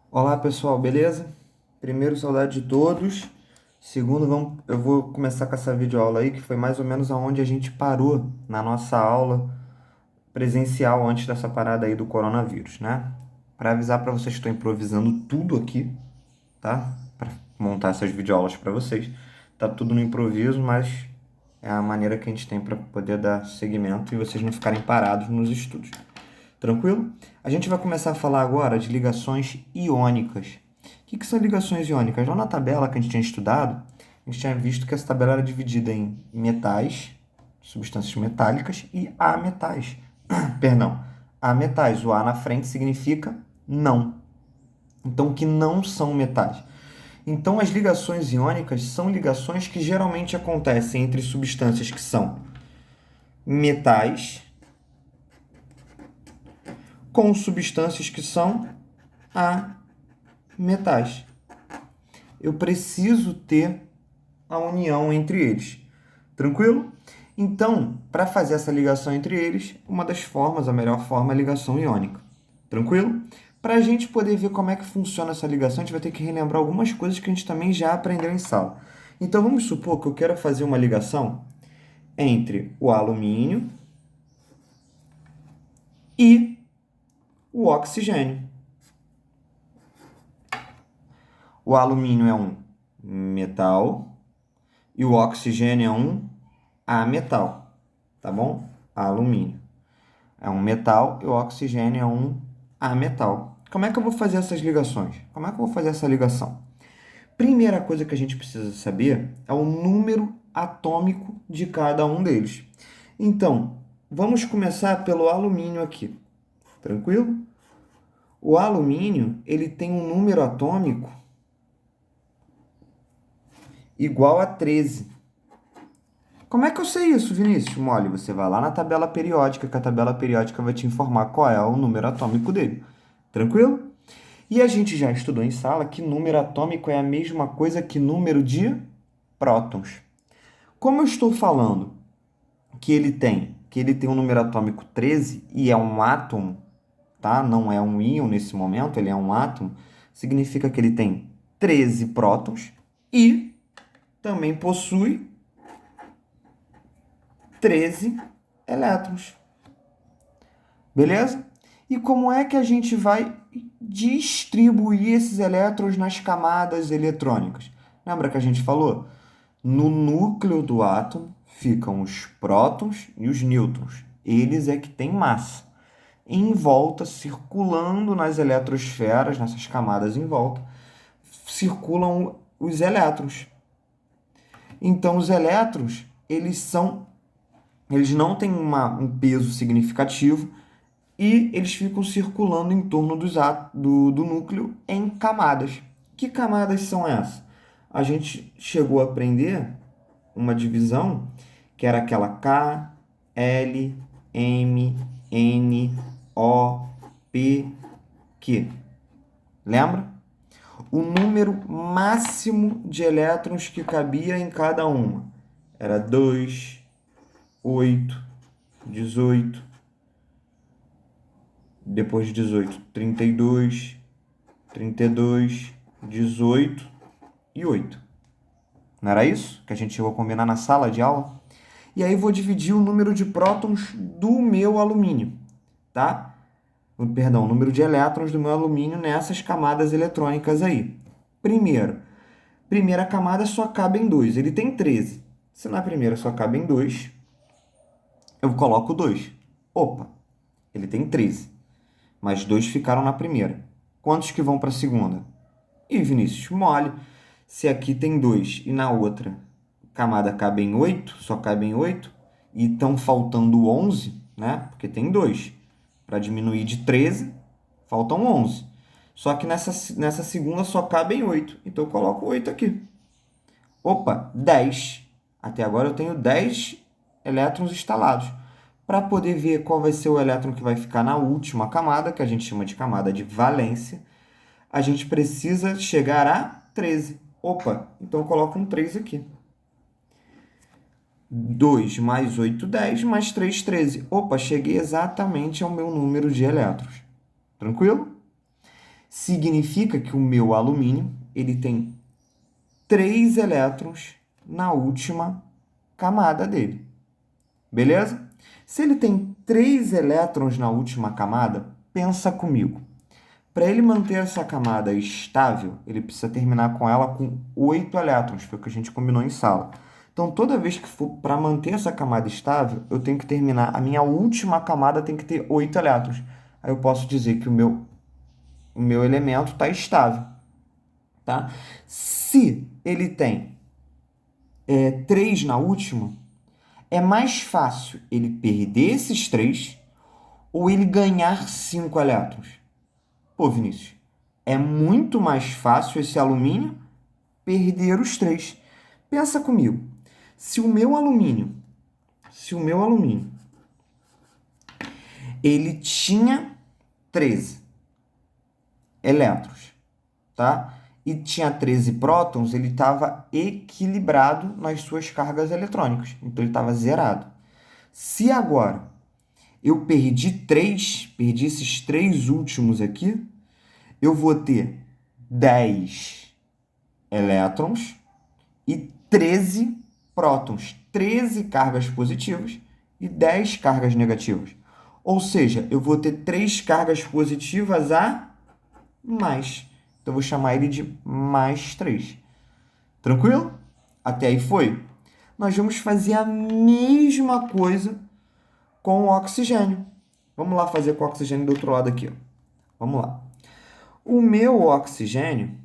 Olá pessoal, beleza? Primeiro, saudade de todos. Segundo, eu vou começar com essa videoaula aí, que foi mais ou menos aonde a gente parou na nossa aula presencial antes dessa parada aí do coronavírus, né? Para avisar para vocês que estou improvisando tudo aqui, tá? Para montar essas videoaulas para vocês. Tá tudo no improviso, mas é a maneira que a gente tem para poder dar seguimento e vocês não ficarem parados nos estudos. Tranquilo? A gente vai começar a falar agora de ligações iônicas. O que são ligações iônicas? Lá na tabela que a gente tinha estudado, a gente tinha visto que essa tabela era dividida em metais, substâncias metálicas, e ametais. Perdão, ametais. O A na frente significa não. Então, que não são metais. Então, as ligações iônicas são ligações que geralmente acontecem entre substâncias que são metais com substâncias que são ametais. Eu preciso ter a união entre eles. Tranquilo? Então, para fazer essa ligação entre eles, uma das formas, a melhor forma é a ligação iônica. Tranquilo? Para a gente poder ver como é que funciona essa ligação, a gente vai ter que relembrar algumas coisas que a gente também já aprendeu em sala. Então, vamos supor que eu quero fazer uma ligação entre o alumínio e o oxigênio. O alumínio é um metal e o oxigênio é um ametal, tá bom? Alumínio é um metal e o oxigênio é um ametal. Como é que eu vou fazer essas ligações? Como é que eu vou fazer essa ligação? Primeira coisa que a gente precisa saber é o número atômico de cada um deles. Então, vamos começar pelo alumínio aqui. Tranquilo? O alumínio, ele tem um número atômico igual a 13. Como é que eu sei isso, Vinícius? Mole, você vai lá na tabela periódica, que a tabela periódica vai te informar qual é o número atômico dele. Tranquilo? E a gente já estudou em sala que número atômico é a mesma coisa que número de prótons. Como eu estou falando que ele tem um número atômico 13 e é um átomo, tá? Não é um íon nesse momento, ele é um átomo, significa que ele tem 13 prótons e também possui 13 elétrons. Beleza? E como é que a gente vai distribuir esses elétrons nas camadas eletrônicas? Lembra que a gente falou? No núcleo do átomo ficam os prótons e os nêutrons. Eles é que têm massa. Em volta, circulando nas eletrosferas, nessas camadas em volta, circulam os elétrons. Então, os elétrons, eles não têm um peso significativo, e eles ficam circulando em torno do núcleo em camadas. Que camadas são essas? A gente chegou a aprender uma divisão que era aquela K, L, M, N, O, P, Q. Lembra? O número máximo de elétrons que cabia em cada uma era 2, 8, 18. Depois de 18, 32, 18 e 8. Não era isso que a gente chegou a combinar na sala de aula? E aí vou dividir o número de prótons do meu alumínio, tá? Perdão, o número de elétrons do meu alumínio nessas camadas eletrônicas aí. Primeira camada só cabe em 2, ele tem 13. Se na primeira só cabe em 2, eu coloco 2. Opa, ele tem 13. Mas 2 ficaram na primeira. Quantos que vão para a segunda? E Vinícius, mole. Se aqui tem 2 e na outra camada cabem 8, só cabem 8, e estão faltando 11, né? Porque tem 2. Para diminuir de 13, faltam 11. Só que nessa segunda só cabem 8. Então eu coloco 8 aqui. Opa, 10. Até agora eu tenho 10 elétrons instalados. Para poder ver qual vai ser o elétron que vai ficar na última camada, que a gente chama de camada de valência, a gente precisa chegar a 13. Opa, então eu coloco um 3 aqui. 2 mais 8, 10, mais 3, 13. Opa, cheguei exatamente ao meu número de elétrons. Tranquilo? significa que o meu alumínio ele tem 3 elétrons na última camada dele. Beleza? Se ele tem 3 elétrons na última camada, pensa comigo. Para ele manter essa camada estável, ele precisa terminar com ela com 8 elétrons, foi o que a gente combinou em sala. Então, toda vez que for para manter essa camada estável, eu tenho que terminar, a minha última camada tem que ter 8 elétrons. Aí eu posso dizer que o meu elemento está estável. Tá? Se ele tem 3 na última, é mais fácil ele perder esses 3 ou ele ganhar 5 elétrons. Pô, Vinícius, é muito mais fácil esse alumínio perder os 3. Pensa comigo. Se o meu alumínio, ele tinha 13 elétrons, tá? E tinha 13 prótons, ele estava equilibrado nas suas cargas eletrônicas. Então, ele estava zerado. Se agora eu perdi esses 3 últimos aqui, eu vou ter 10 elétrons e 13 prótons, 13 cargas positivas e 10 cargas negativas. Ou seja, eu vou ter 3 cargas positivas a mais. Então, eu vou chamar ele de mais 3. Tranquilo? Até aí foi? Nós vamos fazer a mesma coisa com o oxigênio. Vamos lá fazer com o oxigênio do outro lado aqui. Ó. Vamos lá. O meu oxigênio,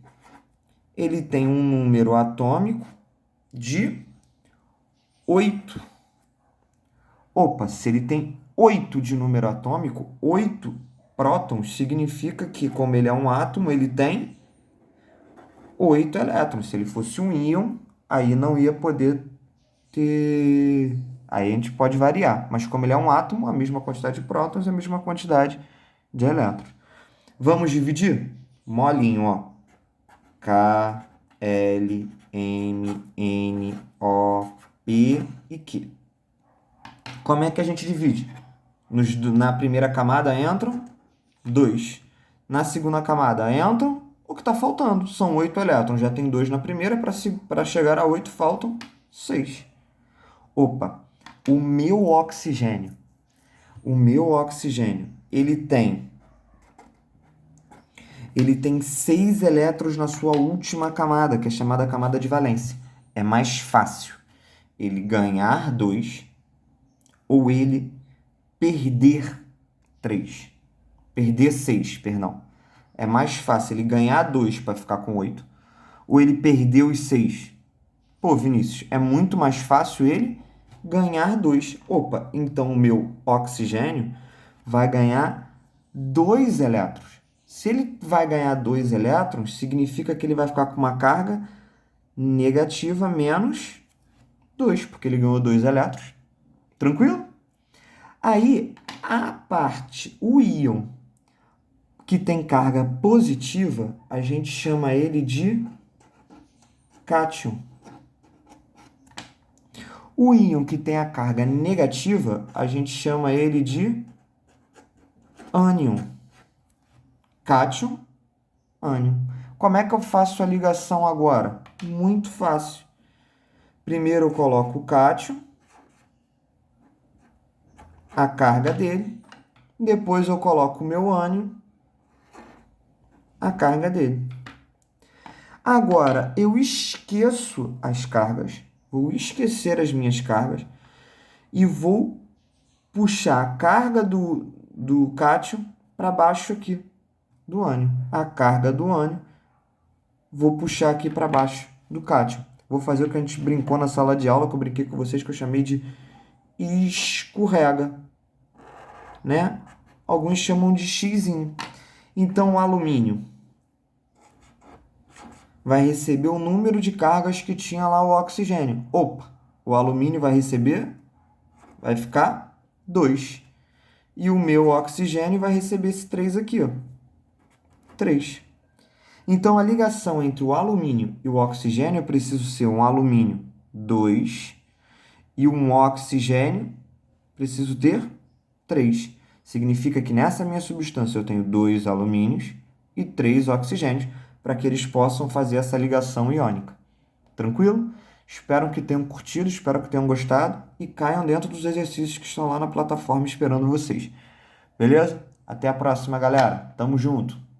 ele tem um número atômico de 8. Opa, se ele tem 8 de número atômico, 8 prótons, significa que, como ele é um átomo, ele tem 8 elétrons. Se ele fosse um íon, aí não ia poder ter... Aí a gente pode variar. Mas como ele é um átomo, a mesma quantidade de prótons, a mesma quantidade de elétrons. Vamos dividir? Molinho, ó. K, L, M, N, O, P e Q. Como é que a gente divide? Na primeira camada entram 2. Na segunda camada entram o que está faltando. São 8 elétrons. Já tem 2 na primeira, para chegar a 8 faltam 6. Opa, o meu oxigênio, ele tem 6 elétrons na sua última camada, que é chamada camada de valência. É mais fácil ele ganhar 2 ou ele perder 3. Perder 6, perdão. É mais fácil ele ganhar 2 para ficar com 8 ou ele perder os 6. Pô, Vinícius, é muito mais fácil ele ganhar 2. Opa, então o meu oxigênio vai ganhar 2 elétrons. Se ele vai ganhar 2 elétrons, significa que ele vai ficar com uma carga negativa menos 2, porque ele ganhou 2 elétrons. Tranquilo? Aí, o íon que tem carga positiva, a gente chama ele de cátion. O íon que tem a carga negativa, a gente chama ele de ânion. Cátion, ânion. Como é que eu faço a ligação agora? Muito fácil. Primeiro eu coloco o cátion, a carga dele. Depois eu coloco o meu ânion, a carga dele. Agora, eu esqueço as cargas. Vou esquecer as minhas cargas e vou puxar a carga do cátion para baixo aqui do ânion. A carga do ânion, vou puxar aqui para baixo do cátion. Vou fazer o que a gente brincou na sala de aula, que eu brinquei com vocês, que eu chamei de escorrega, né? Alguns chamam de xizinho. Então, o alumínio vai receber o número de cargas que tinha lá o oxigênio. Opa, o alumínio vai ficar 2. E o meu oxigênio vai receber esse 3 aqui, ó. 3. Então, a ligação entre o alumínio e o oxigênio, eu preciso ser um alumínio 2 e um oxigênio, preciso ter 3. Significa que nessa minha substância eu tenho 2 alumínios e 3 oxigênios, para que eles possam fazer essa ligação iônica. Tranquilo? Espero que tenham curtido, espero que tenham gostado e caiam dentro dos exercícios que estão lá na plataforma esperando vocês. Beleza? Até a próxima, galera. Tamo junto!